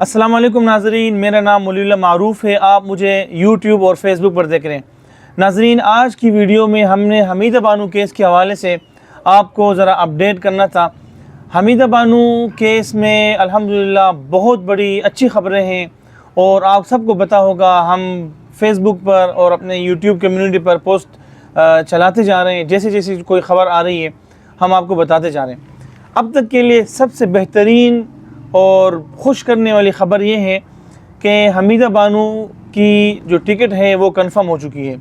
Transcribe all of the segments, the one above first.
अस्सलाम वालेकुम नाज़रीन, मेरा नाम मुलील्लाह मारूफ़ है। आप मुझे यूट्यूब और फेसबुक पर देख रहे हैं। नाज़रीन, आज की वीडियो में हमने हमीदा बानो केस के हवाले से आपको ज़रा अपडेट करना था। हमीदा बानो केस में अल्हम्दुलिल्लाह बहुत बड़ी अच्छी ख़बरें हैं और आप सबको पता होगा, हम फेसबुक पर और अपने यूट्यूब कम्युनिटी पर पोस्ट चलाते जा रहे हैं। जैसे जैसे कोई ख़बर आ रही है हम आपको बताते जा रहे हैं। अब तक के लिए सबसे बेहतरीन और खुश करने वाली ख़बर ये है कि हमीदा बानो की जो टिकट है वो कंफर्म हो चुकी है।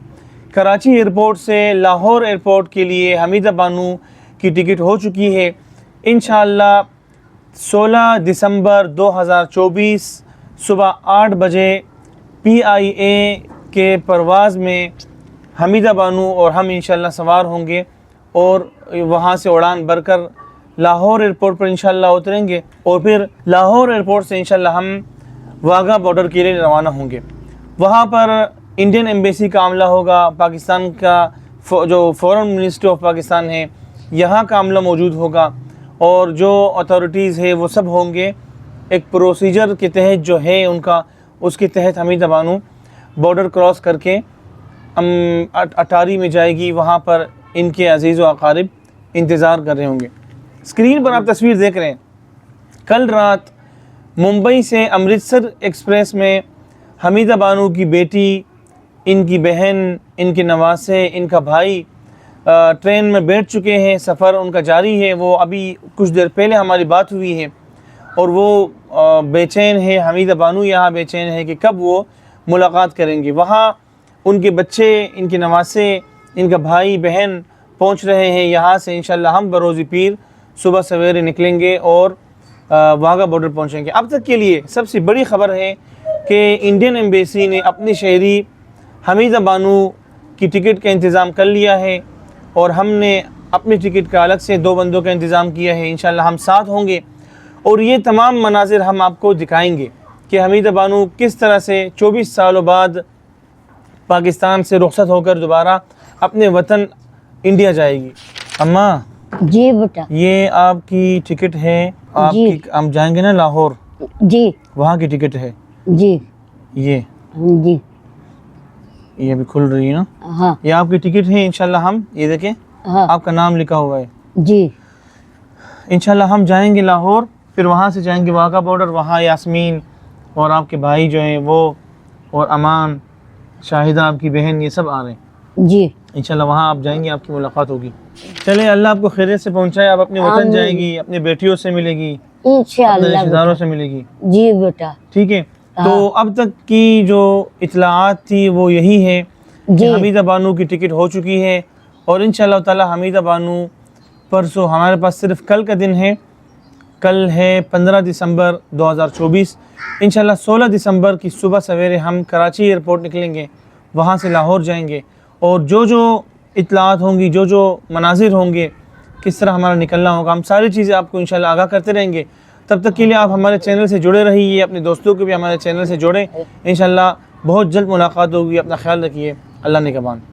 कराची एयरपोर्ट से लाहौर एयरपोर्ट के लिए हमीदा बानो की टिकट हो चुकी है। इंशाअल्लाह 16 दिसंबर 2024 सुबह 8 बजे PIA के परवाज़ में हमीदा बानो और हम इंशाअल्लाह सवार होंगे और वहाँ से उड़ान भरकर लाहौर एयरपोर्ट पर इंशाअल्लाह उतरेंगे और फिर लाहौर एयरपोर्ट से इंशाअल्लाह हम वाघा बॉर्डर के लिए रवाना होंगे। वहाँ पर इंडियन एम्बेसी का अमला होगा, पाकिस्तान का जो फॉरेन मिनिस्ट्री ऑफ पाकिस्तान है यहाँ का अमला मौजूद होगा और जो अथॉरिटीज़ है वो सब होंगे। एक प्रोसीजर के तहत जो है उनका, उसके तहत हमीदा बानो बॉर्डर क्रॉस करके अटारी में जाएगी। वहाँ पर इनके अजीज़ व अकारिब इंतज़ार कर रहे होंगे। स्क्रीन पर आप तस्वीर देख रहे हैं। कल रात मुंबई से अमृतसर एक्सप्रेस में हमीदा बानो की बेटी, इनकी बहन, इनके नवासे, इनका भाई ट्रेन में बैठ चुके हैं। सफ़र उनका जारी है। वो अभी कुछ देर पहले हमारी बात हुई है और वो बेचैन है। हमीदा बानो यहाँ बेचैन है कि कब वो मुलाकात करेंगे। वहाँ उनके बच्चे, इनके नवासे, इनका भाई बहन पहुँच रहे हैं। यहाँ से इंशाअल्लाह हम बरोज़ पीर सुबह सवेरे निकलेंगे और वाघा बॉर्डर पहुंचेंगे। अब तक के लिए सबसे बड़ी ख़बर है कि इंडियन एम्बेसी ने अपनी शहरी हमीदा बानो की टिकट का इंतज़ाम कर लिया है और हमने अपनी टिकट का अलग से 2 बंदों का इंतज़ाम किया है। इंशाअल्लाह हम साथ होंगे और ये तमाम मनाज़िर हम आपको दिखाएंगे कि हमीदा बानो किस तरह से 24 सालों बाद पाकिस्तान से रुखसत होकर दोबारा अपने वतन इंडिया जाएगी। अम्मा जी बेटा, ये आपकी टिकट है। आपकी हम जाएंगे ना लाहौर, जी वहाँ की टिकट है जी ये अभी खुल रही है ना। हाँ, ये आपकी टिकट है। इंशाल्लाह हम, ये देखें, हाँ, आपका नाम लिखा हुआ है। जी इंशाल्लाह हम जाएंगे लाहौर, फिर वहाँ से जाएंगे वाघा बॉर्डर। वहाँ यास्मीन और आपके भाई जो हैं वो, और अमान, शाहिदा आपकी बहन, ये सब आ रहे हैं। जी इंशाल्लाह वहाँ आप जाएंगे, आपकी मुलाकात होगी। चले, अल्लाह आपको खैरियत से पहुँचाए। आप अपने वतन जाएगी, अपनी बेटियों से मिलेगी, अपने इंशाअल्लाह रिश्तेदारों से मिलेगी। जी बेटा। ठीक है। तो अब तक की जो इतलाआत थी वो यही है कि हमीदा बानो की टिकट हो चुकी है और इंशाअल्लाह ताला हमीदा बानो परसों, हमारे पास सिर्फ कल का दिन है। कल है 15 दिसंबर 2024। इंशाअल्लाह 16 दिसंबर की सुबह सवेरे हम कराची एयरपोर्ट निकलेंगे, वहाँ से लाहौर जाएंगे और जो जो इतलाआत होंगी, जो जो मनाजिर होंगे, किस तरह हमारा निकलना होगा, हम सारी चीज़ें आपको इंशाअल्लाह आगाह करते रहेंगे। तब तक के लिए आप हमारे चैनल से जुड़े रहिए, अपने दोस्तों को भी हमारे चैनल से जोड़ें। इंशाअल्लाह बहुत जल्द मुलाकात होगी। अपना ख्याल रखिए। अल्लाह निगहबान।